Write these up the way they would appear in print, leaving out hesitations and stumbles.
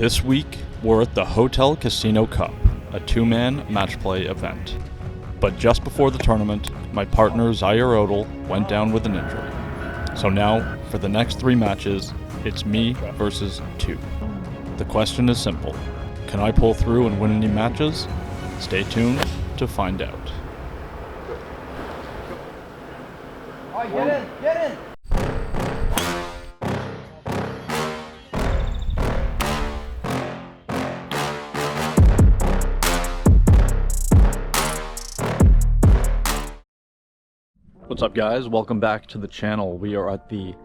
This week, we're at the Hotel Casino Cup, a two-man match play event. But just before the tournament, my partner Zaire Odell went down with an injury. So now, for the next 3 matches, it's me versus 2. The question is simple. Can I pull through and win any matches? Stay tuned to find out. All right, get in! What's up, guys? Welcome back to the channel. We are at the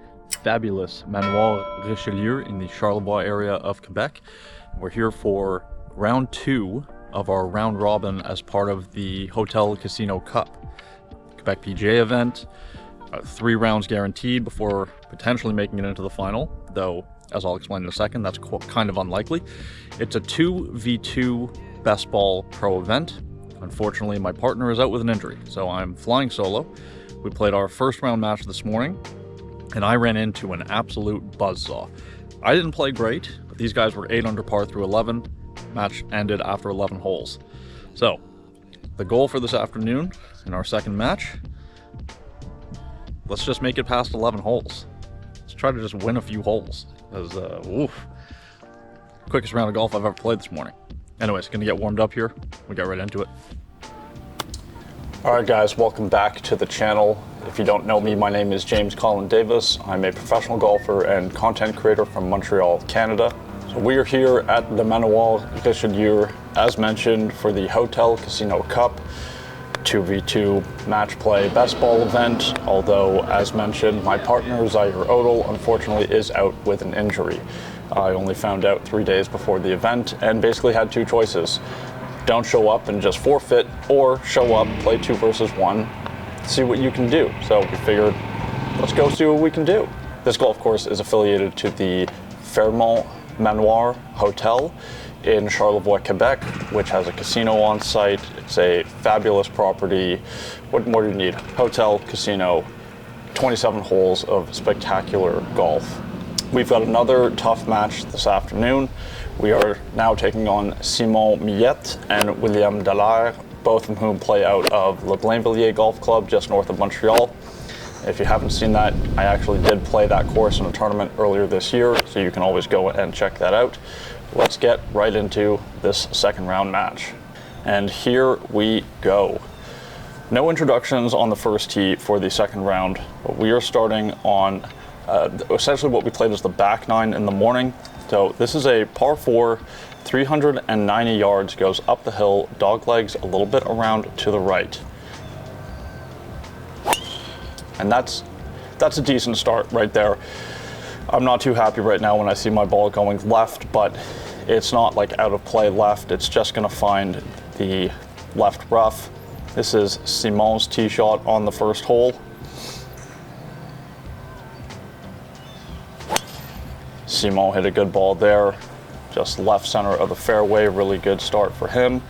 fabulous Manoir Richelieu in the Charlevoix area of Quebec. We're here for round 2 of our round robin as part of the Hotel Casino Cup Quebec PGA event. 3 rounds guaranteed before potentially making it into the final, though as I'll explain in a second, that's kind of unlikely. It's a 2v2 best ball pro event. Unfortunately, my partner is out with an injury, so I'm flying solo. We played our first round match this morning, and I ran into an absolute buzzsaw. I didn't play great, but these guys were 8 under par through 11. Match ended after 11 holes. So, the goal for this afternoon in our second match, let's just make it past 11 holes. Let's try to just win a few holes. Because, quickest round of golf I've ever played this morning. Anyways, gonna get warmed up here. We got right into it. Alright guys, welcome back to the channel. If you don't know me, my name is James Colin Davis. I'm a professional golfer and content creator from Montreal, Canada. So we are here at the Manoir Richelieu, as mentioned, for the Hotel Casino Cup 2v2 match play best ball event. Although, as mentioned, my partner Zaire Odell unfortunately is out with an injury. I only found out 3 days before the event and basically had 2 choices. Don't show up and just forfeit, or show up, play 2 versus 1, see what you can do. So we figured, let's go see what we can do. This golf course is affiliated to the Fairmont Manoir Hotel in Charlevoix, Quebec, which has a casino on site. It's a fabulous property. What more do you need? Hotel, casino, 27 holes of spectacular golf. We've got another tough match this afternoon. We are now taking on Simon Monette and William Dallaire, both of whom play out of Le Blainvilliers Golf Club just north of Montreal. If you haven't seen that, I actually did play that course in a tournament earlier this year, so you can always go and check that out. Let's get right into this second round match. And here we go. No introductions on the first tee for the second round, but we are starting on essentially what we played as the back 9 in the morning. So this is a par 4, 390 yards, goes up the hill, dog legs a little bit around to the right. And that's a decent start right there. I'm not too happy right now when I see my ball going left, but it's not like out of play left. It's just gonna find the left rough. This is Simon's tee shot on the first hole. Simon hit a good ball there, just left center of the fairway. Really good start for him,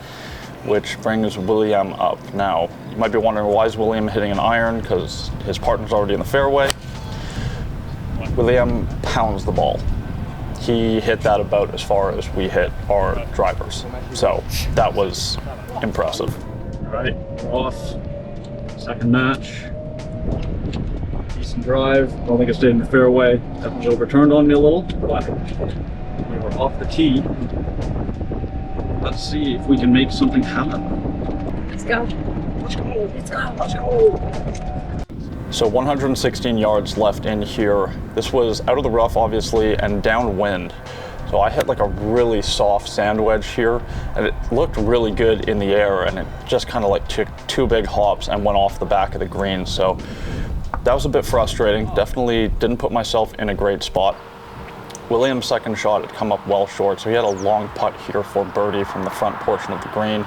which brings William up. Now, you might be wondering, why is William hitting an iron? Because his partner's already in the fairway. William pounds the ball. He hit that about as far as we hit our drivers. So that was impressive. All right, off. Second match. Decent drive. I don't think it stayed in the fairway. That was overturned on me a little, but we were off the tee. Let's see if we can make something happen. Let's go. Let's go. Let's go. Let's go. So 116 yards left in here. This was out of the rough, obviously, and downwind. So I hit like a really soft sand wedge here, and it looked really good in the air, and it just kind of like took 2 big hops and went off the back of the green. So that was a bit frustrating. Definitely didn't put myself in a great spot. William's second shot had come up well short, so he had a long putt here for birdie from the front portion of the green.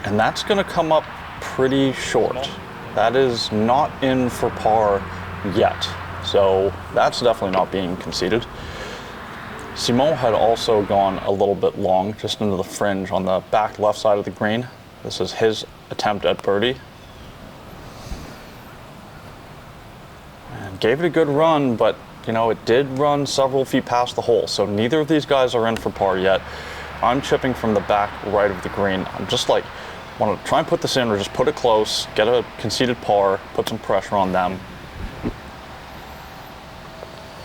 And that's gonna come up pretty short. That is not in for par yet. So that's definitely not being conceded. Simon had also gone a little bit long, just into the fringe on the back left side of the green. This is his attempt at birdie. And gave it a good run, but you know, it did run several feet past the hole, so neither of these guys are in for par yet. I'm chipping from the back right of the green. I'm just like, want to try and put this in or just put it close, get a conceded par, put some pressure on them.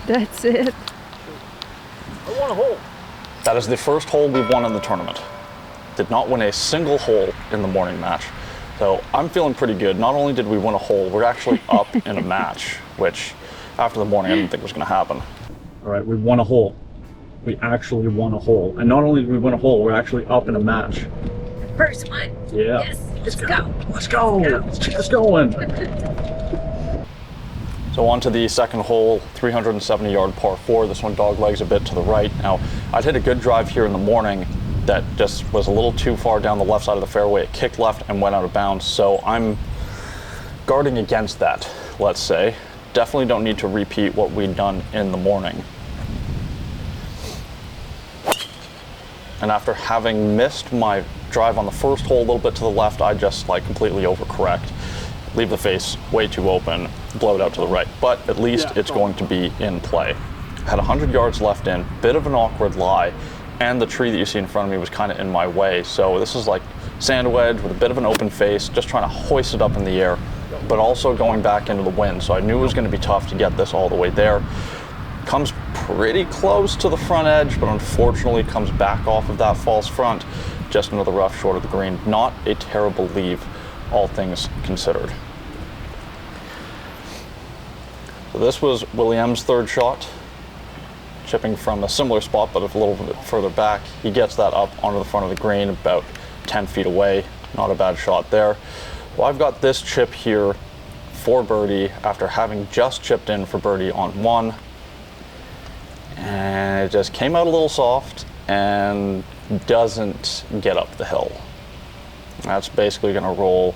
That's it. I won a hole. That is the first hole we've won in the tournament. Did not win a single hole in the morning match. So I'm feeling pretty good. Not only did we win a hole, we're actually up in a match, which after the morning I didn't think was going to happen. All right, we won a hole. We actually won a hole. And not only did we win a hole, we're actually up in a match. First one. Yeah. Yes, let's go. Let's go. Let's keep this going. So on to the second hole, 370-yard par 4. This one dog legs a bit to the right. Now, I'd hit a good drive here in the morning that just was a little too far down the left side of the fairway. It kicked left and went out of bounds. So I'm guarding against that, let's say. Definitely don't need to repeat what we'd done in the morning. And after having missed my drive on the first hole a little bit to the left, I just like completely overcorrect. Leave the face way too open, blow it out to the right. But at least it's going to be in play. Had 100 yards left in, bit of an awkward lie, and the tree that you see in front of me was kind of in my way. So this is like sand wedge with a bit of an open face, just trying to hoist it up in the air, but also going back into the wind. So I knew it was going to be tough to get this all the way there. Comes pretty close to the front edge, but unfortunately comes back off of that false front, just into the rough short of the green. Not a terrible leave, all things considered. So this was William's third shot, chipping from a similar spot, but a little bit further back. He gets that up onto the front of the green, about 10 feet away. Not a bad shot there. Well, I've got this chip here for birdie after having just chipped in for birdie on one. And it just came out a little soft and doesn't get up the hill. That's basically going to roll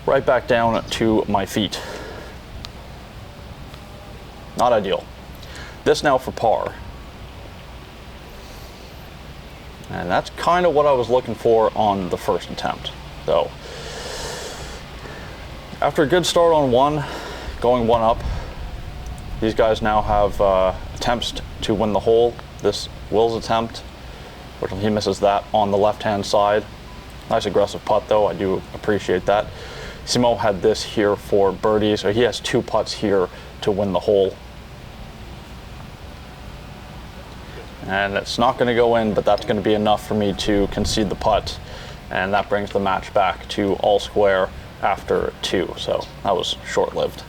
right back down to my feet. Not ideal. This now for par. And that's kind of what I was looking for on the first attempt, though. After a good start on one, going one up, these guys now have attempts to win the hole. This Will's attempt, which he misses that on the left-hand side. Nice aggressive putt though, I do appreciate that. Simo had this here for birdie, so he has two putts here to win the hole. And it's not going to go in, but that's going to be enough for me to concede the putt. And that brings the match back to all square after two, so that was short-lived.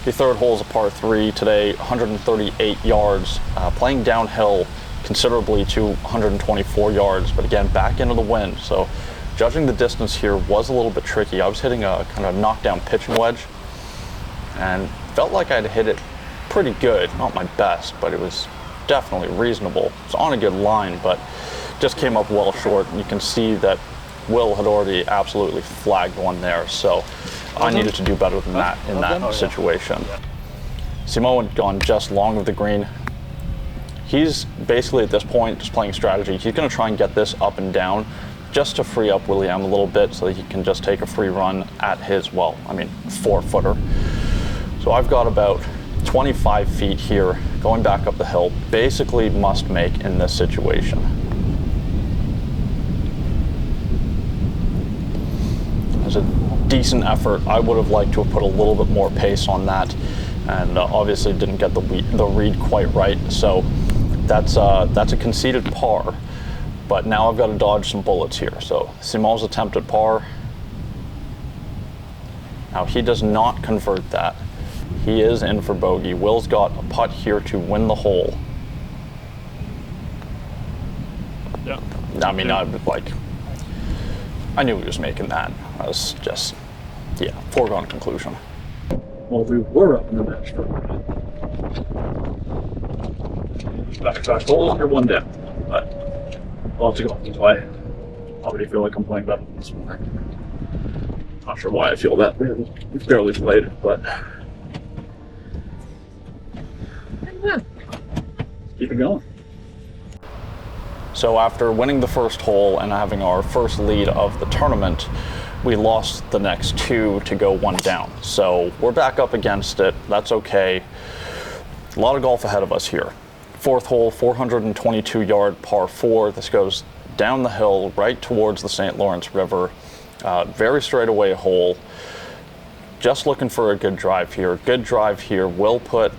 The third hole is a par 3 today, 138 yards, playing downhill considerably to 124 yards, but again, back into the wind. So judging the distance here was a little bit tricky. I was hitting a kind of knockdown pitching wedge and felt like I'd hit it pretty good. Not my best, but it was definitely reasonable. It's on a good line, but just came up well short. And you can see that Will had already absolutely flagged one there. So I needed to do better than that in that situation. Simo had gone just long of the green. He's basically at this point just playing strategy. He's going to try and get this up and down just to free up William a little bit so that he can just take a free run at his, well, I mean, 4-footer. So I've got about 25 feet here going back up the hill. Basically must make in this situation. There's a decent effort. I would have liked to have put a little bit more pace on that, and obviously didn't get the read quite right. So that's a conceded par, but now I've got to dodge some bullets here. So Simo's attempt at par. Now he does not convert that. He is in for bogey. Will's got a putt here to win the hole. Yeah. I mean, I knew he was making that. I was just, yeah, foregone conclusion. Well, we were up in the match for back holes, you're one down, but I'll have to go. So I already feel like I'm playing better this morning. Not sure why I feel that. We've barely played, but keep it going. So after winning the first hole and having our first lead of the tournament, we lost the next two to go one down. So we're back up against it. That's okay. A lot of golf ahead of us here. Fourth hole, 422-yard par 4. This goes down the hill right towards the St. Lawrence River. Very straightaway hole. Just looking for a good drive here. Good drive here will put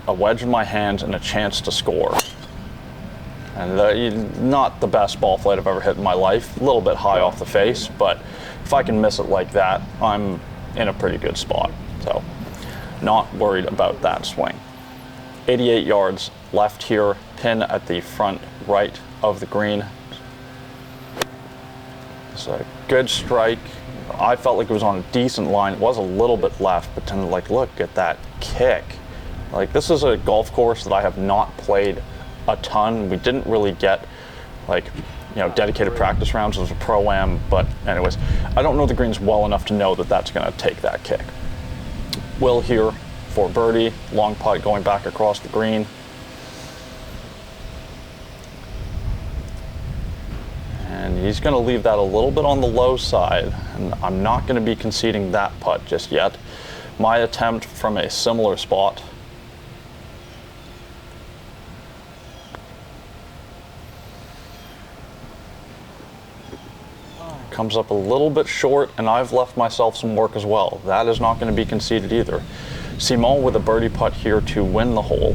a wedge in my hands and a chance to score. And not the best ball flight I've ever hit in my life. A little bit high off the face, but if I can miss it like that, I'm in a pretty good spot. So, not worried about that swing. 88 yards left here, pin at the front right of the green. It's a good strike. I felt like it was on a decent line. It was a little bit left, but then like, look at that kick. Like, this is a golf course that I have not played a ton. We didn't really get like, you know, dedicated practice rounds. It was a pro-am, but anyways, I don't know the greens well enough to know that that's gonna take that kick. Will here for birdie, long putt going back across the green. And he's gonna leave that a little bit on the low side, and I'm not gonna be conceding that putt just yet. My attempt from a similar spot. Comes up a little bit short, and I've left myself some work as well. That is not going to be conceded either. Simon with a birdie putt here to win the hole.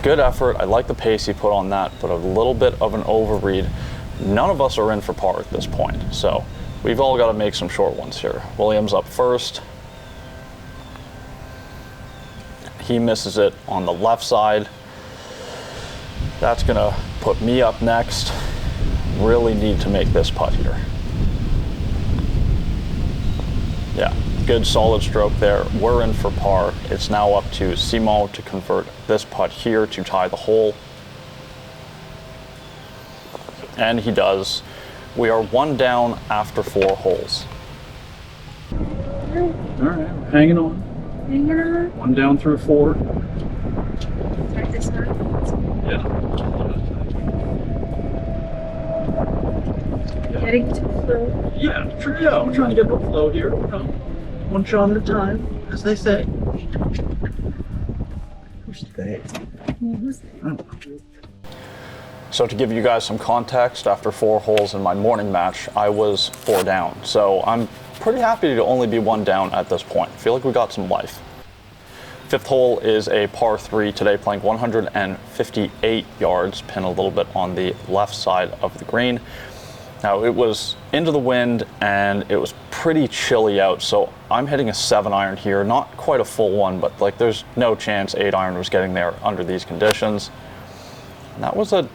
Good effort. I like the pace he put on that, but a little bit of an overread. None of us are in for par at this point, so we've all got to make some short ones here. Williams up first. He misses it on the left side. That's gonna put me up next. Really need to make this putt here. Yeah, good solid stroke there. We're in for par. It's now up to Simon to convert this putt here to tie the hole. And he does. We are one down after 4 holes. All right, we're hanging on. One down through 4. Start this one. Yeah. Getting to flow. Yeah, I'm trying to get the flow here. One shot at a time, as they say. Who's they? So to give you guys some context, after 4 holes in my morning match, I was 4 down. So I'm pretty happy to only be 1 down at this point. I feel like we got some life. 5th hole is a par 3 today, playing 158 yards, pin a little bit on the left side of the green. Now it was into the wind and it was pretty chilly out, so I'm hitting a 7-iron here, not quite a full one, but like there's no chance 8-iron was getting there under these conditions. And that was a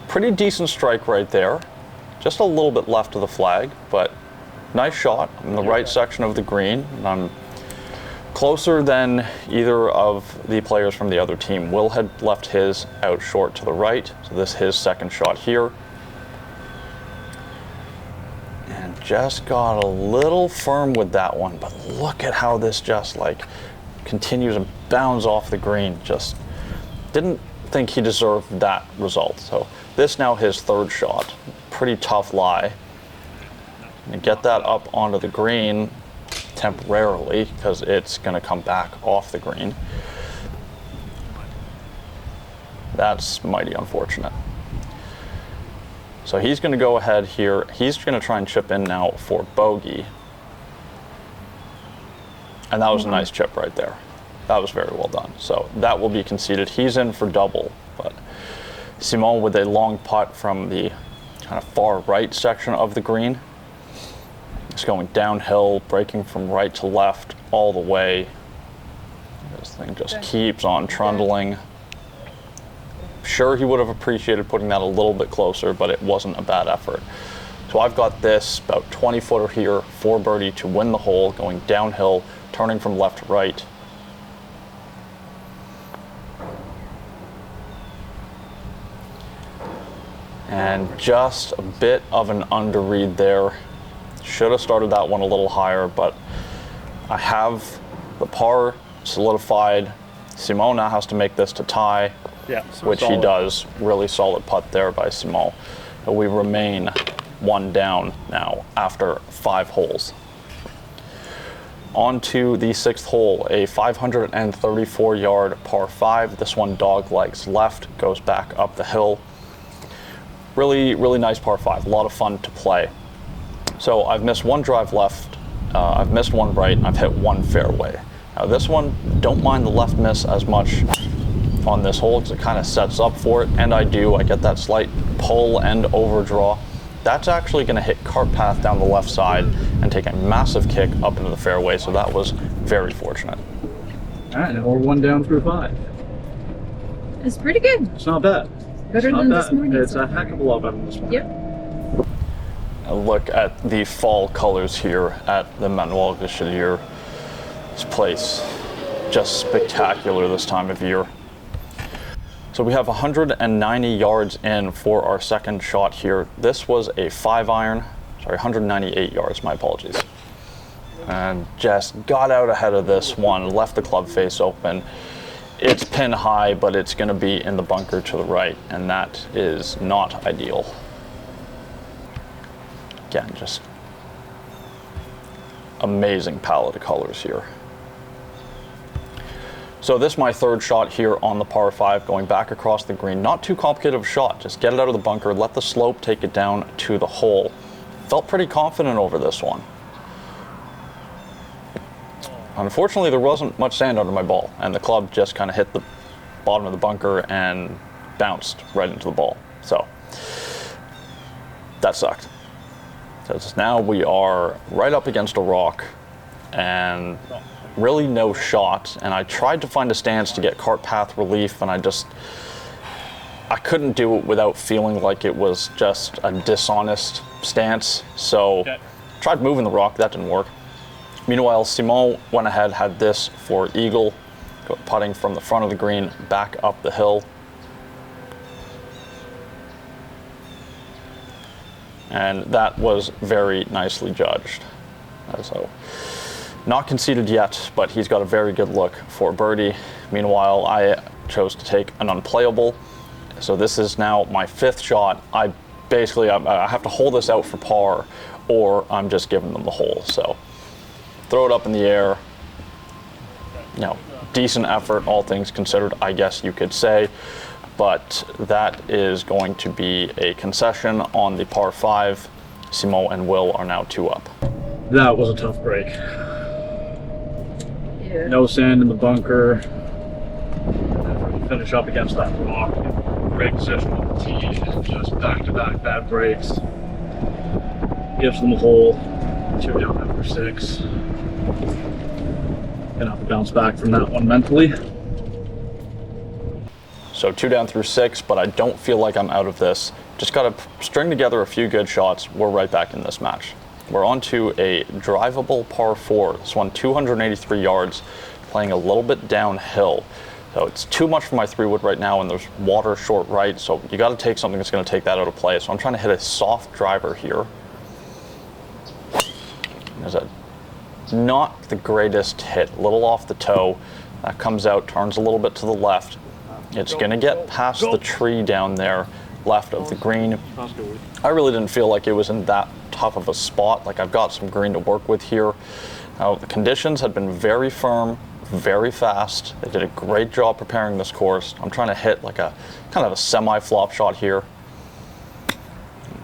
pretty decent strike right there. Just a little bit left of the flag, but nice shot in the right section of the green. And I'm closer than either of the players from the other team. Will had left his out short to the right, so this is his second shot here. And just got a little firm with that one, but look at how this just like continues and bounds off the green. Just didn't think he deserved that result. So this now his 3rd shot. Pretty tough lie. And get that up onto the green temporarily because it's going to come back off the green. That's mighty unfortunate. So he's going to go ahead here. He's going to try and chip in now for bogey. And that was a nice chip right there. That was very well done. So that will be conceded. He's in for double, but Simon with a long putt from the kind of far right section of the green. It's going downhill, breaking from right to left all the way. This thing just keeps on trundling. Sure, he would have appreciated putting that a little bit closer, but it wasn't a bad effort. So I've got this about 20-footer here for birdie to win the hole, going downhill, turning from left to right. And just a bit of an underread there. Should have started that one a little higher, but I have the par solidified. Simon now has to make this to tie, which he does. Really solid putt there by Simon. But we remain one down now after 5 holes. On to the 6th hole, a 534-yard par 5. This one dog legs left, goes back up the hill. Really, really nice par 5. A lot of fun to play. So I've missed 1 drive left, I've missed 1 right, and I've hit 1 fairway. Now this one, don't mind the left miss as much on this hole because it kind of sets up for it, and I get that slight pull and overdraw. That's actually going to hit cart path down the left side and take a massive kick up into the fairway, so that was very fortunate. All right, we're 1 down through 5. It's pretty good. It's not bad. Better than this morning. It's a heck of a lot better than this morning. Yep. Look at the fall colors here at the Monette Groupe. This place, just spectacular this time of year. So we have 190 yards in for our second shot here. This was a 5-iron, sorry, 198 yards, my apologies. And just got out ahead of this one, left the club face open. It's pin high, but it's gonna be in the bunker to the right, and that is not ideal. Again, just amazing palette of colors here. So this is my 3rd shot here on the par 5, going back across the green. Not too complicated of a shot, just get it out of the bunker, let the slope take it down to the hole. Felt pretty confident over this one. Unfortunately, there wasn't much sand under my ball, and the club just kind of hit the bottom of the bunker and bounced right into the ball. So that sucked. So now we are right up against a rock and really no shot, and I tried to find a stance to get cart path relief, and I couldn't do it without feeling like it was just a dishonest stance. So tried moving the rock, that didn't work. Meanwhile, Simon went ahead, had this for eagle, putting from the front of the green back up the hill. And that was very nicely judged. So, not conceded yet, but he's got a very good look for birdie. Meanwhile, I chose to take an unplayable. So this is now my 5th shot. I have to hold this out for par, or I'm just giving them the hole. So throw it up in the air. You know, decent effort, all things considered, I guess you could say. But that is going to be a concession on the par 5. Simon and Will are now 2 up. That was a tough break. Yeah. No sand in the bunker. Finish up against that rock. Great position on the tee. Just back-to-back bad breaks. Gives them a hole. 2 down after 6. Gonna have to bounce back from that one mentally. So 2 down through 6, but I don't feel like I'm out of this. Just got to string together a few good shots. We're right back in this match. We're on to a drivable par 4. This one 283 yards, playing a little bit downhill. So it's too much for my 3-wood right now, and there's water short right, so you got to take something that's going to take that out of play. So I'm trying to hit a soft driver here. There's not the greatest hit, a little off the toe. That comes out, turns a little bit to the left. It's going to get past the tree down there, left of the green. I really didn't feel like it was in that tough of a spot. Like, I've got some green to work with here. Now, the conditions had been very firm, very fast. They did a great job preparing this course. I'm trying to hit like a kind of a semi-flop shot here.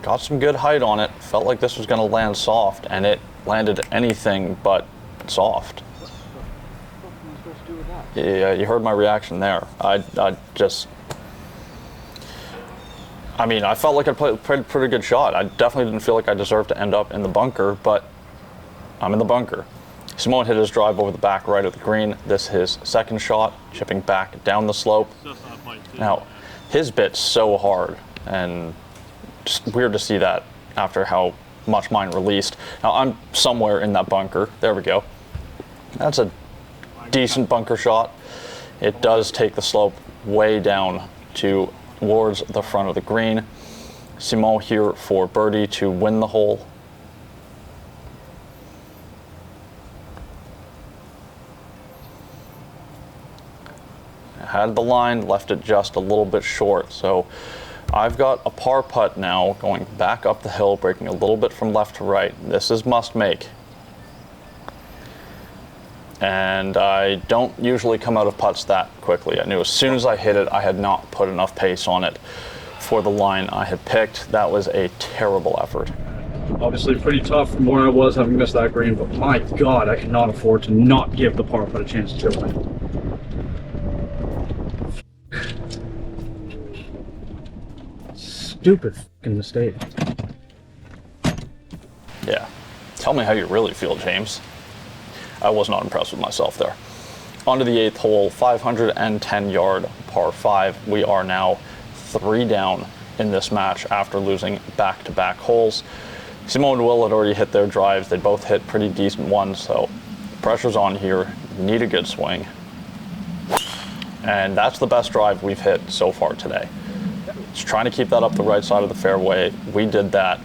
Got some good height on it. Felt like this was going to land soft, and it landed anything but soft. Yeah, you heard my reaction there. I mean, I felt like I played a pretty good shot. I definitely didn't feel like I deserved to end up in the bunker, but I'm in the bunker. Simon hit his drive over the back right of the green. This is his 2nd shot, chipping back down the slope. Now, his bit's so hard, and just weird to see that after how much mine released. Now, I'm somewhere in that bunker. There we go. That's a decent bunker shot. It does take the slope way down towards the front of the green. Simon here for birdie to win the hole. Had the line, left it just a little bit short, so I've got a par putt now going back up the hill, breaking a little bit from left to right. This is must make. And I don't usually come out of putts that quickly. I knew as soon as I hit it, I had not put enough pace on it for the line I had picked. That was a terrible effort. Obviously pretty tough from where I was having missed that green, but my God, I cannot afford to not give the par putt a chance to go in. Stupid fucking mistake. Yeah. Tell me how you really feel, James. I was not impressed with myself there. On to the 8th hole, 510-yard par 5. We are now 3 down in this match after losing back-to-back holes. Simone and Will had already hit their drives. They both hit pretty decent ones, so pressure's on here. Need a good swing. And that's the best drive we've hit so far today. Just trying to keep that up the right side of the fairway. We did that.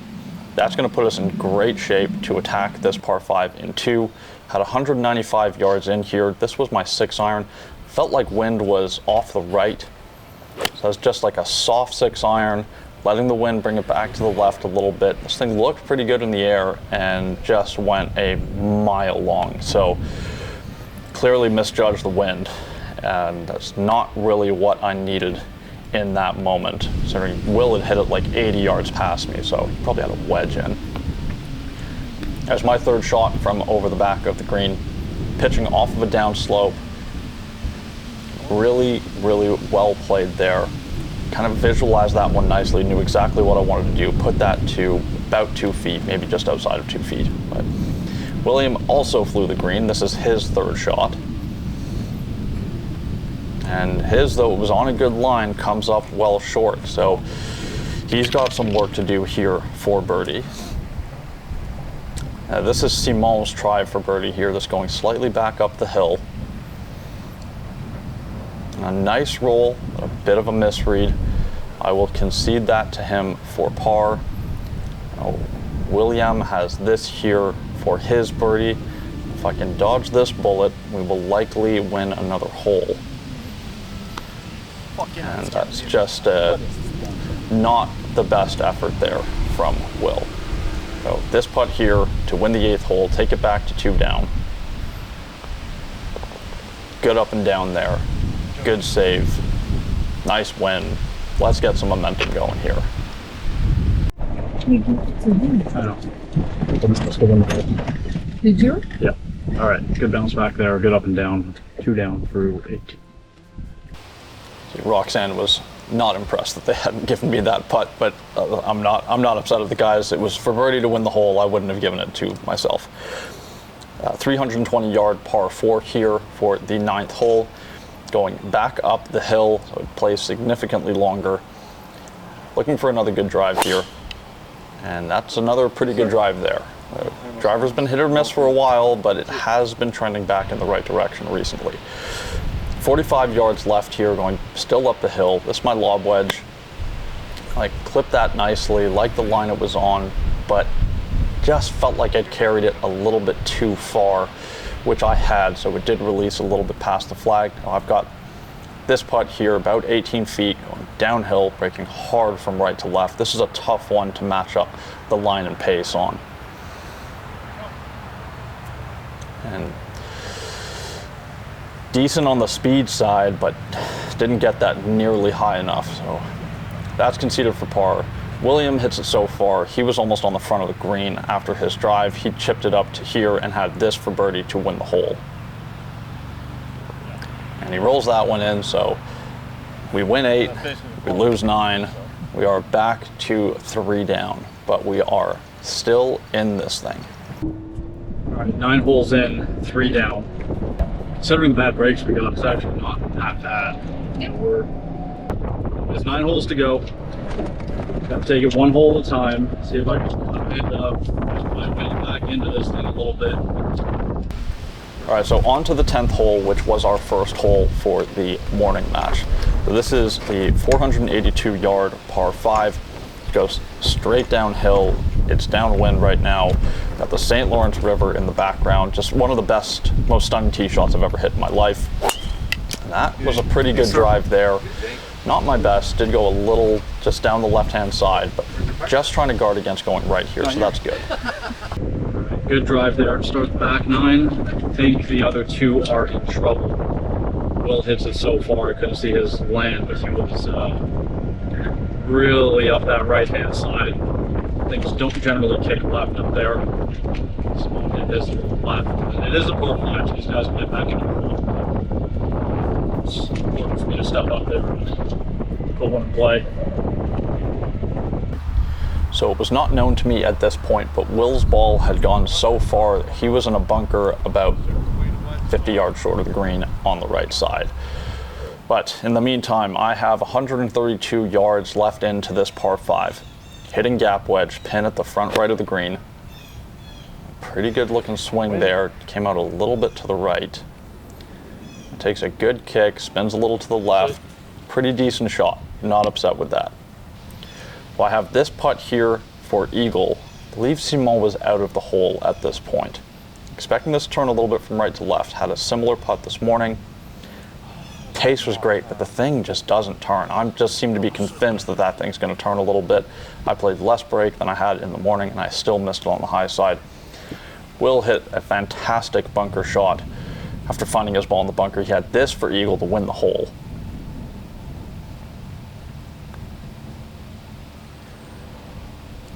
That's going to put us in great shape to attack this par 5 in 2. Had 195 yards in here. This was my 6-iron. Felt like wind was off the right. So it was just like a soft 6-iron, letting the wind bring it back to the left a little bit. This thing looked pretty good in the air and just went a mile long. So clearly misjudged the wind. And that's not really what I needed in that moment. Considering Will had hit it like 80 yards past me, so he probably had a wedge in. There's my 3rd shot from over the back of the green, pitching off of a down slope. Really, really well played there. Kind of visualized that one nicely, knew exactly what I wanted to do. Put that to about 2 feet, maybe just outside of 2 feet. But William also flew the green. This is his 3rd shot. And his, though it was on a good line, comes up well short. So he's got some work to do here for birdie. This is Simon's try for birdie here. That's going slightly back up the hill. A nice roll, a bit of a misread. I will concede that to him for par. William has this here for his birdie. If I can dodge this bullet, we will likely win another hole. And that's just not the best effort there from Will. So this putt here to win the 8th hole, take it back to 2 down. Good up and down there. Good save. Nice win. Let's get some momentum going here. I know. Let's go in the hole. Did you? Yeah. All right. Good bounce back there. Good up and down. 2 down through 8. See, Roxanne was not impressed that they hadn't given me that putt, but I'm not upset at the guys. It was for birdie to win the hole. I wouldn't have given it to myself. 320-yard par 4 here for the 9th hole. Going back up the hill, so it plays significantly longer. Looking for another good drive here. And that's another pretty good drive there. Driver's been hit or miss for a while, but it has been trending back in the right direction recently. 45 yards left here, going still up the hill. This is my lob wedge. I clipped that nicely, like the line it was on, but just felt like I'd carried it a little bit too far, which I had, so it did release a little bit past the flag. Now I've got this putt here, about 18 feet, going downhill, breaking hard from right to left. This is a tough one to match up the line and pace on. And decent on the speed side, but didn't get that nearly high enough, so that's conceded for par. William hits it so far. He was almost on the front of the green after his drive. He chipped it up to here and had this for birdie to win the hole. And he rolls that one in, so we win 8, we lose 9. We are back to 3 down, but we are still in this thing. All right, 9 holes in, 3 down. Considering the bad breaks we got, it's actually not that bad. There's 9 holes to go. Got to take it 1 hole at a time. See if I can end up my way back into this thing a little bit. All right, so on to the 10th hole, which was our first hole for the morning match. So this is the 482-yard par 5. It goes straight downhill. It's downwind right now. Got the St. Lawrence River in the background. Just one of the best, most stunning tee shots I've ever hit in my life. And that was a pretty good drive there. Not my best, did go a little just down the left-hand side, but just trying to guard against going right here, so that's good. Good drive there to start the back nine. I think the other two are in trouble. Will hits it so far, I couldn't see his land, but he was really up that right-hand side. Things don't generally kick left up there. So it is left. It is a par 5, so these guys play back in the front. It's important for me to step up there and put one in play. So it was not known to me at this point, but Will's ball had gone so far that he was in a bunker about 50 yards short of the green on the right side. But in the meantime, I have 132 yards left into this par 5. Hitting gap wedge, pin at the front right of the green. Pretty good looking swing there. Came out a little bit to the right. Takes a good kick, spins a little to the left. Pretty decent shot. Not upset with that. Well, I have this putt here for eagle. I believe Simon was out of the hole at this point. Expecting this to turn a little bit from right to left. Had a similar putt this morning. Pace was great, but the thing just doesn't turn. I just seem to be convinced that that thing's going to turn a little bit. I played less break than I had in the morning, and I still missed it on the high side. Will hit a fantastic bunker shot. After finding his ball in the bunker, he had this for eagle to win the hole.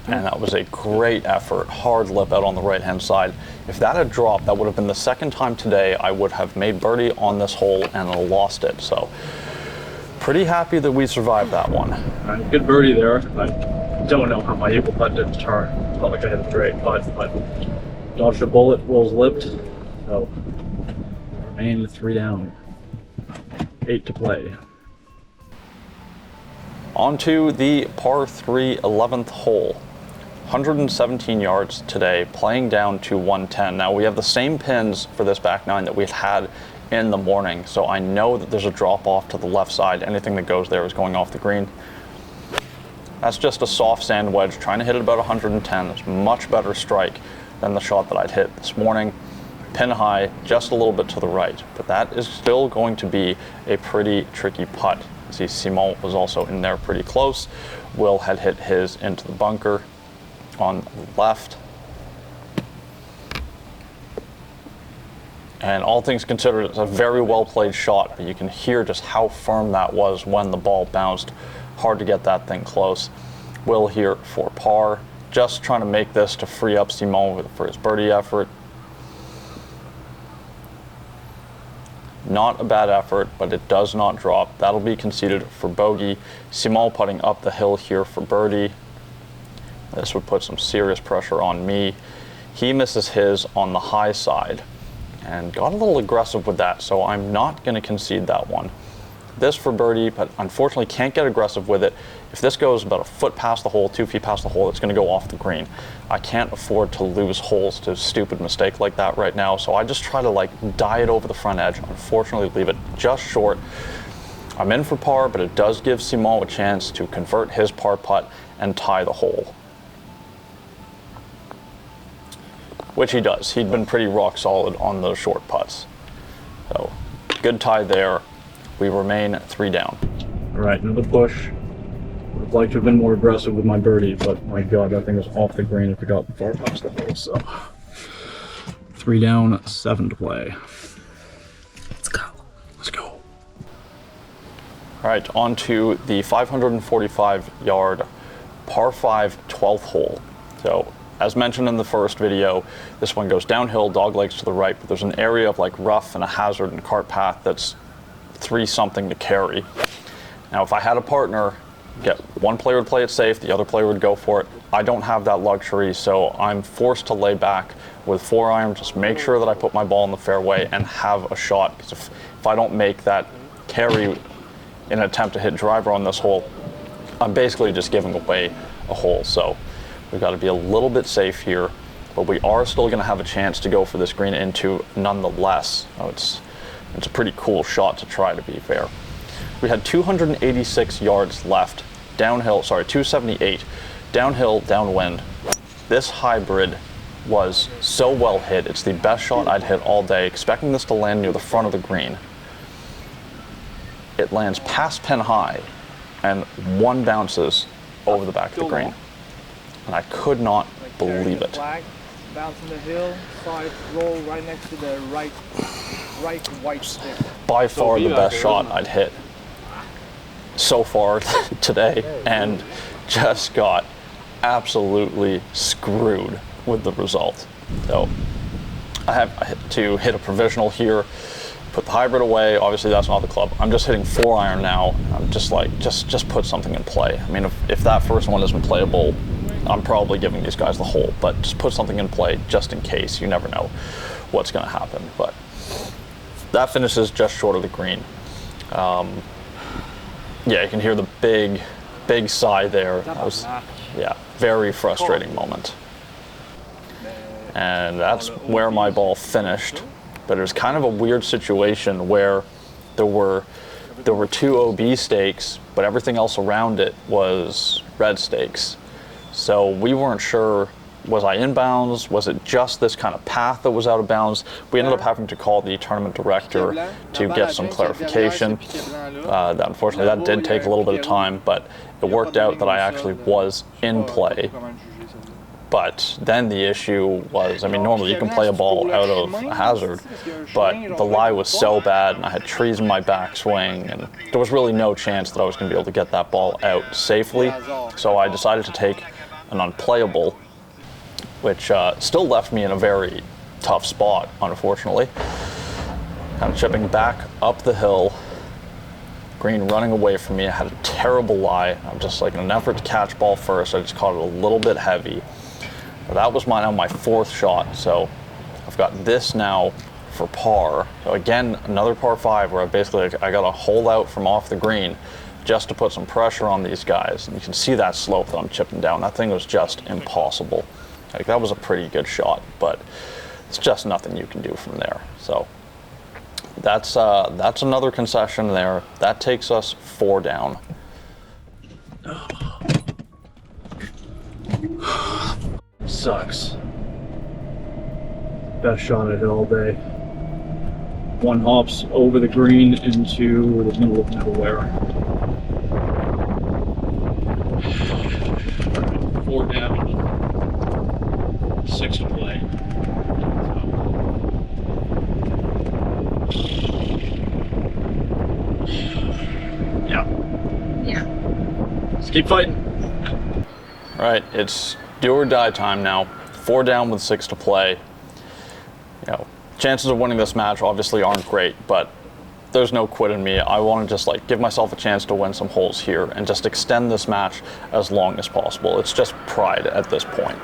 And that was a great effort, hard lip out on the right-hand side. If that had dropped, that would have been the second time today I would have made birdie on this hole and lost it. So, pretty happy that we survived that one. All right, good birdie there. I don't know how my eagle putt didn't turn. Felt like I hit a great putt, but dodged a bullet, Will's lipped. So, remain 3 down. 8 to play. On to the par 3 11th hole. 117 yards today, playing down to 110. Now we have the same pins for this back nine that we had in the morning, so I know that there's a drop off to the left side. Anything that goes there is going off the green. That's just a soft sand wedge, trying to hit it about 110. It's much better strike than the shot that I'd hit this morning. Pin high, just a little bit to the right, but that is still going to be a pretty tricky putt. See, Simon was also in there pretty close. Will had hit his into the bunker on the left. And all things considered, it's a very well played shot, but you can hear just how firm that was when the ball bounced. Hard to get that thing close. Will here for par, just trying to make this to free up Simon for his birdie effort. Not a bad effort, but it does not drop. That'll be conceded for bogey. Simon putting up the hill here for birdie. This would put some serious pressure on me. He misses his on the high side and got a little aggressive with that, so I'm not going to concede that one. This for birdie, but unfortunately can't get aggressive with it. If this goes about a foot past the hole, 2 feet past the hole, it's going to go off the green. I can't afford to lose holes to a stupid mistake like that right now, so I just try to die it over the front edge. Unfortunately, leave it just short. I'm in for par, but it does give Simon a chance to convert his par putt and tie the hole. Which he does. He'd been pretty rock solid on those short putts. So, good tie there. We remain 3 down. All right, another push. Would have liked to have been more aggressive with my birdie, but my God, that thing was off the green if it got far past the hole. So 3 down, 7 to play. Let's go. Let's go. All right, on to the 545-yard par 5 12th hole. So, as mentioned in the first video, this one goes downhill, dog legs to the right, but there's an area of rough and a hazard and cart path that's 3 something to carry. Now, if I had a partner, one player would play it safe, the other player would go for it. I don't have that luxury, so I'm forced to lay back with 4-iron, just make sure that I put my ball in the fairway and have a shot. Because if I don't make that carry in an attempt to hit driver on this hole, I'm basically just giving away a hole. So we've got to be a little bit safe here, but we are still going to have a chance to go for this green into nonetheless. It's a pretty cool shot to try, to be fair. We had 286 yards left, downhill, 278, downhill, downwind. This hybrid was so well hit. It's the best shot I'd hit all day, expecting this to land near the front of the green. it lands past pin high, and one bounces over the back of the green. And I could not believe it. Flag, bounce on the hill, side roll right next to the right white stick. By far the best shot I'd hit so far today, and just got absolutely screwed with the result. So I have to hit a provisional here, put the hybrid away. Obviously that's not the club. I'm just hitting 4-iron now. I'm just like, just put something in play. I mean, if that first one isn't playable, I'm probably giving these guys the hole, but just put something in play just in case. You never know what's going to happen. But that finishes just short of the green. Yeah, you can hear the big sigh there. That was, yeah, very frustrating moment. And that's where my ball finished. But it was kind of a weird situation where there were 2 OB stakes, but everything else around it was red stakes. So we weren't sure, was I in bounds? Was it just this kind of path that was out of bounds? We ended up having to call the tournament director to get some clarification. Unfortunately, that did take a little bit of time, but it worked out that I actually was in play. But then the issue was, I mean, normally you can play a ball out of a hazard, but the lie was so bad and I had trees in my backswing, and there was really no chance that I was going to be able to get that ball out safely. So I decided to take an unplayable, which still left me in a very tough spot, unfortunately. Kind of chipping back up the hill, green running away from me. I had a terrible lie. I'm just like, in an effort to catch ball first, I just caught it a little bit heavy. But that was now my 4th shot, so I've got this now for par. So again, another par 5 where I got a hole out from off the green just to put some pressure on these guys. And you can see that slope that I'm chipping down. That thing was just impossible. Like, that was a pretty good shot, but it's just nothing you can do from there. So that's another concession there. That takes us 4 down. Sucks. Best shot I hit all day. 1 hops over the green into the middle of nowhere. 4 down. 6 to play. Yeah. Let's keep fighting. All right, it's do or die time now. 4 down with 6 to play. You know, chances of winning this match obviously aren't great, but there's no quit in me. I want to just like give myself a chance to win some holes here and just extend this match as long as possible. It's just pride at this point.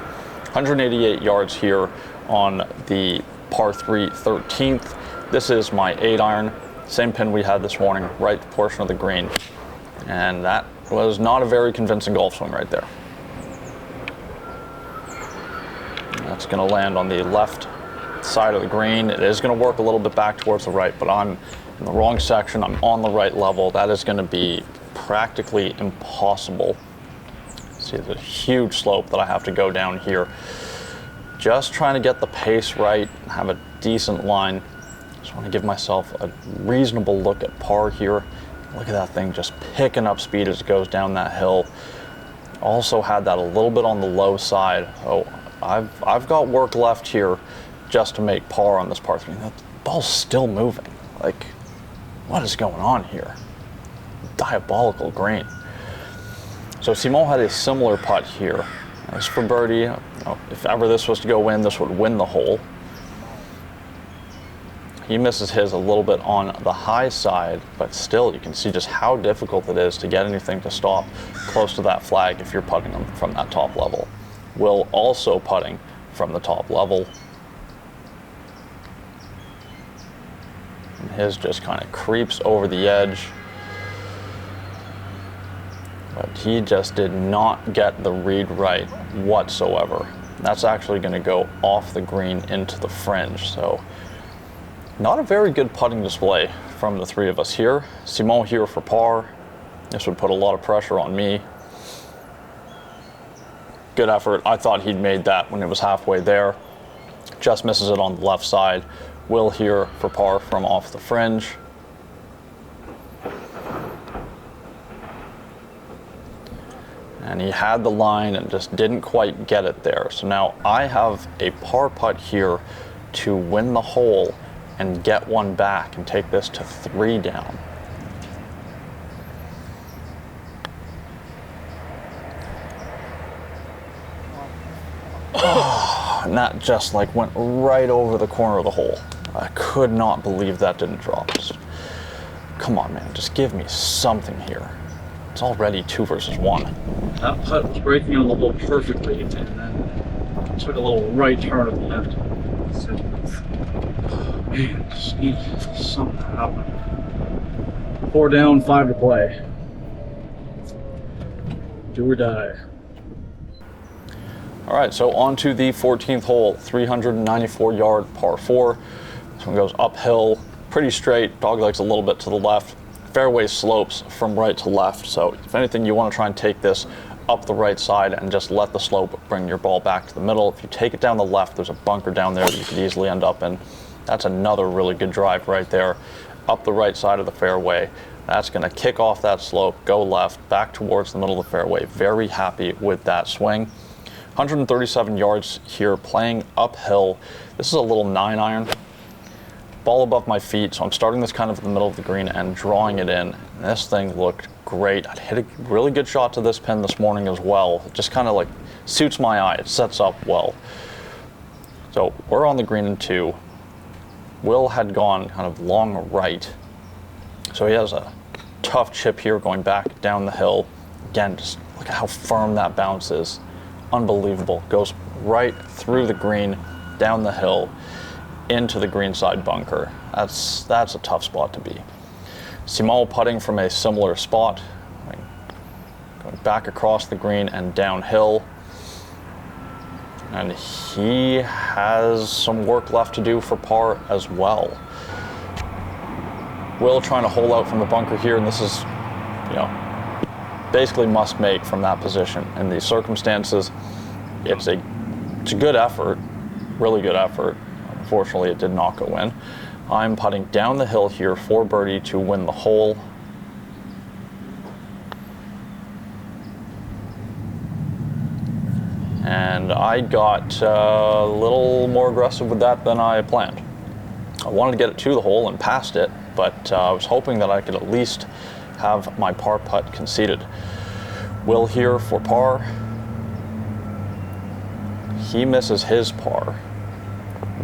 188 yards here on the par 3 13th. This is my 8-iron, same pin we had this morning, right portion of the green. And that was not a very convincing golf swing right there. That's going to land on the left side of the green. It is going to work a little bit back towards the right, but I'm in the wrong section. I'm on the right level. That is going to be practically impossible. See the huge slope that I have to go down here. Just trying to get the pace right, have a decent line. Just want to give myself a reasonable look at par here. Look at that thing just picking up speed as it goes down that hill. Also had that a little bit on the low side. Oh, I've got work left here just to make par on this par 3. That ball's still moving. Like, what is going on here? Diabolical green. So Simon had a similar putt here. As for birdie, if ever this was to go in, this would win the hole. He misses his a little bit on the high side, but still you can see just how difficult it is to get anything to stop close to that flag if you're putting them from that top level. Will also putting from the top level. And his just kind of creeps over the edge. But he just did not get the read right whatsoever. That's actually going to go off the green into the fringe. So not a very good putting display from the 3 of us here. Simon here for par. This would put a lot of pressure on me. Good effort. I thought he'd made that when it was halfway there. Just misses it on the left side. Will here for par from off the fringe. and he had the line and just didn't quite get it there. So now I have a par putt here to win the hole and get one back and take this to 3 down. Oh, and that just like went right over the corner of the hole. I could not believe that didn't drop. Come on, man, just give me something here. It's already 2 versus 1. That putt was breaking on the hole perfectly, and then took a little right turn at the end. So, man, just need something to happen. 4 down, 5 to play. Do or die. All right, so on to the 14th hole, 394-yard par 4. This one goes uphill, pretty straight, doglegs a little bit to the left. Fairway slopes from right to left, so if anything, you want to try and take this up the right side and just let the slope bring your ball back to the middle. If you take it down the left, there's a bunker down there that you could easily end up in. That's another really good drive right there, up the right side of the fairway. That's going to kick off that slope, go left, back towards the middle of the fairway. Very happy with that swing. 137 yards here, playing uphill. This is a little 9-iron. Ball above my feet, so I'm starting this kind of in the middle of the green and drawing it in. And this thing looked great. I hit a really good shot to this pin this morning as well. It just kind of like suits my eye. It sets up well. So we're on the green in 2. Will had gone kind of long right. So he has a tough chip here going back down the hill. Again, just look at how firm that bounce is. Unbelievable. Goes right through the green, down the hill, into the greenside bunker. That's a tough spot to be. Simon putting from a similar spot, going back across the green and downhill. And he has some work left to do for par as well. Will trying to hole out from the bunker here, and this is, you know, basically must make from that position. In these circumstances, it's a good effort, really good effort. Unfortunately, it did not go in. I'm putting down the hill here for birdie to win the hole. And I got a little more aggressive with that than I planned. I wanted to get it to the hole and past it, but I was hoping that I could at least have my par putt conceded. Will here for par. He misses his par.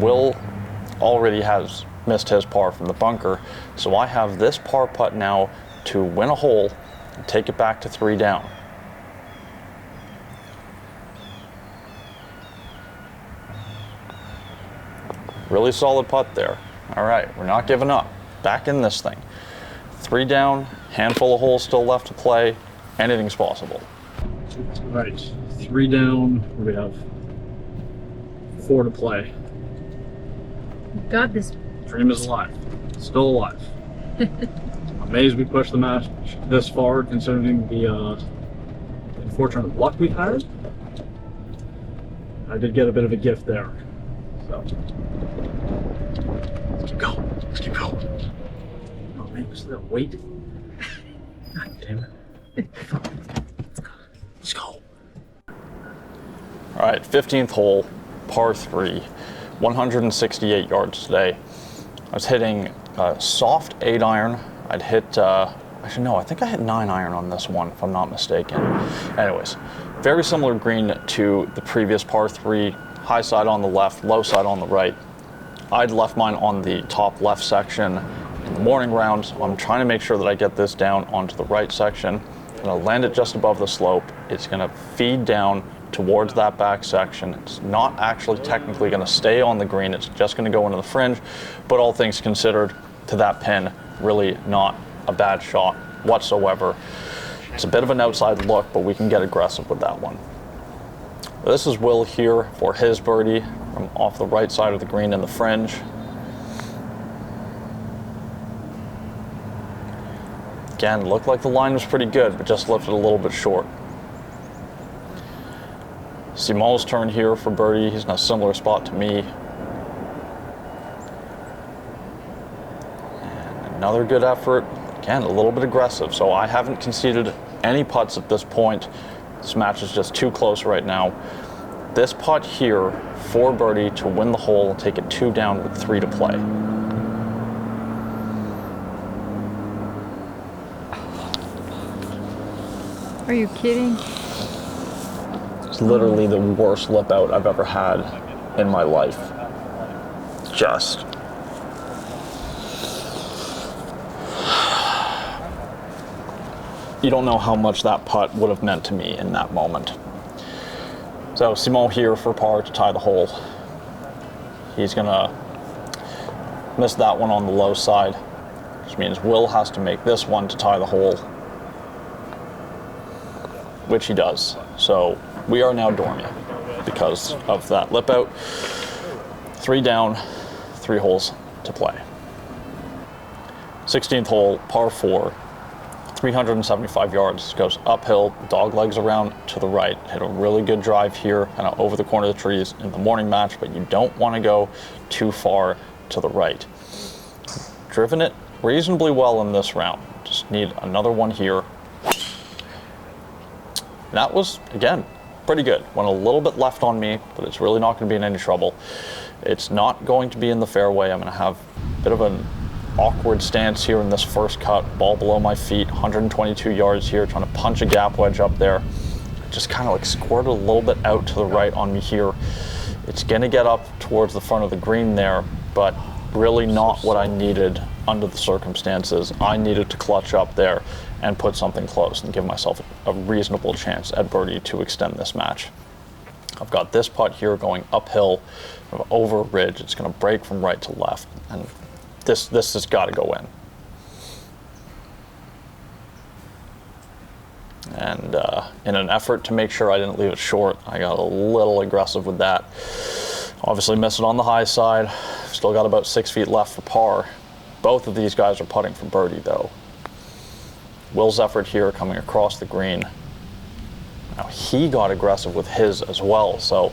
Will already has missed his par from the bunker, so I have this par putt now to win a hole and take it back to 3 down. Really solid putt there. All right, we're not giving up. Back in this thing. 3 down, handful of holes still left to play. Anything's possible. All right, 3 down. We have 4 to play. Got this. Dream is alive. Still alive. I'm amazed we pushed the match this far, considering the unfortunate luck we've had. I did get a bit of a gift there. So let's keep going. Let's keep going. Oh man, just that weight. God damn it. Let's go. All right, 15th hole, par 3, 168 yards today. I was hitting a soft 8-iron. I'd hit, actually no, I think I hit 9-iron on this one, if I'm not mistaken. Anyways, very similar green to the previous par 3, high side on the left, low side on the right. I'd left mine on the top left section in the morning round, so I'm trying to make sure that I get this down onto the right section. I'm gonna land it just above the slope. It's gonna feed down towards that back section. It's not actually technically gonna stay on the green, it's just gonna go into the fringe, but all things considered, to that pin, really not a bad shot whatsoever. It's a bit of an outside look, but we can get aggressive with that one. This is Will here for his birdie from off the right side of the green in the fringe. Again, looked like the line was pretty good, but just left it a little bit short. Simon's turn here for birdie. He's in a similar spot to me. And another good effort. Again, a little bit aggressive, so I haven't conceded any putts at this point. This match is just too close right now. This putt here for birdie to win the hole, take it 2 down with 3 to play. Are you kidding? It's literally the worst lip out I've ever had in my life. Just. You don't know how much that putt would have meant to me in that moment. So Simon here for par to tie the hole. He's gonna miss that one on the low side, which means Will has to make this one to tie the hole, which he does. So we are now dormant because of that lip out. 3 down, 3 holes to play. 16th hole, par 4, 375 yards, goes uphill, dog legs around to the right. Hit a really good drive here, kind of over the corner of the trees in the morning match, but you don't want to go too far to the right. Driven it reasonably well in this round. Just need another one here. That was, again, pretty good. Went a little bit left on me, but it's really not going to be in any trouble. It's not going to be in the fairway. I'm going to have a bit of an awkward stance here in this first cut. Ball below my feet, 122 yards here, trying to punch a gap wedge up there. Just kind of like squirted a little bit out to the right on me here. It's going to get up towards the front of the green there, but really not what I needed under the circumstances. I needed to clutch up there and put something close and give myself a reasonable chance at birdie to extend this match. I've got this putt here going uphill over a ridge. It's going to break from right to left, and this has got to go in. And in an effort to make sure I didn't leave it short, I got a little aggressive with that. Obviously missed it on the high side. Still got about 6 feet left for par. Both of these guys are putting for birdie though. Will's effort here coming across the green. Now he got aggressive with his as well, so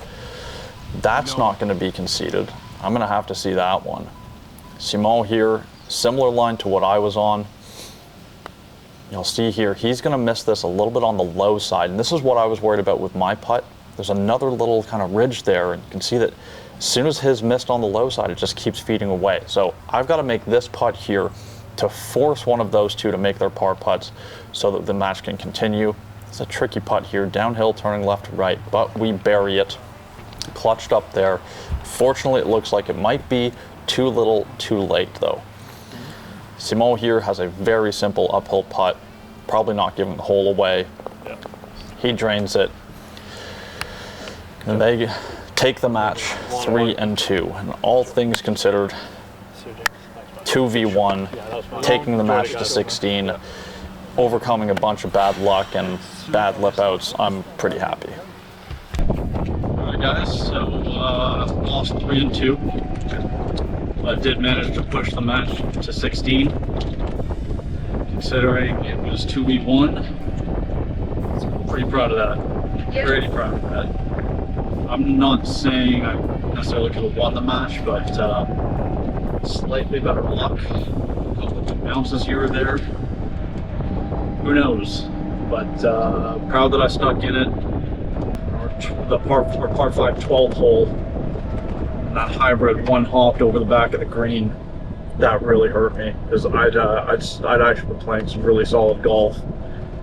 that's not going to be conceded. I'm going to have to see that one. Simon here, similar line to what I was on. You'll see here, he's going to miss this a little bit on the low side, and this is what I was worried about with my putt. There's another little kind of ridge there, and you can see that as soon as his missed on the low side, it just keeps feeding away. So I've got to make this putt here to force one of those two to make their par putts so that the match can continue. It's a tricky putt here, downhill, turning left to right, but we bury it. Clutched up there. Fortunately, it looks like it might be too little, too late though. Simon here has a very simple uphill putt, probably not giving the hole away. Yeah. He drains it. And they take the match 3-2. And all things considered, 2v1, taking the match to 16, overcoming a bunch of bad luck and bad lip outs. I'm pretty happy. Alright guys, so lost 3-2. I did manage to push the match to 16. Considering it was 2v1, so pretty proud of that. Yeah. Pretty proud of that. I'm not saying I necessarily could have won the match, but slightly better luck. A couple of bounces here or there. Who knows? But proud that I stuck in it. The par 5 12 hole, that hybrid one hopped over the back of the green. That really hurt me because I'd actually been playing some really solid golf,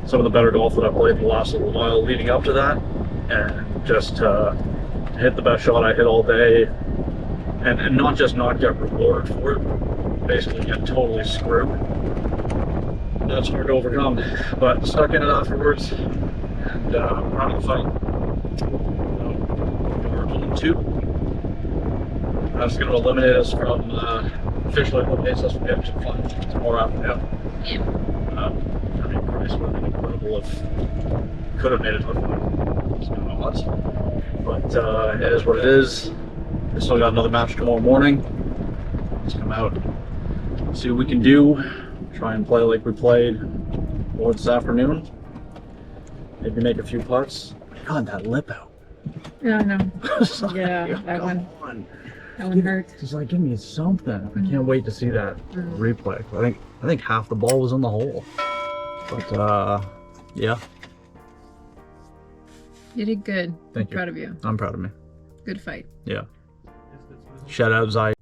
some of the better golf that I've played in the last little while leading up to that, and just hit the best shot I hit all day, and not just not get rewarded for it, basically get totally screwed. That's hard to overcome, but stuck in it afterwards, and proud of the fight. So, 2. That's going to eliminate us from, officially eliminates us from getting to fun tomorrow afternoon. Yeah. I mean, Christ, would have been incredible if could have made it to the fun. It's kind of nuts. But it is what it is. We still got another match tomorrow morning. Let's come out, see what we can do. Try and play like we played more this afternoon. Maybe make a few putts. God, that lip out. Yeah, I know. Yeah, that one. That one hurt. Just like, give me something. I can't wait to see that replay. I think half the ball was in the hole. But yeah. You did good. Thank you. Proud of you. I'm proud of me. Good fight. Yeah. Shout out Zai.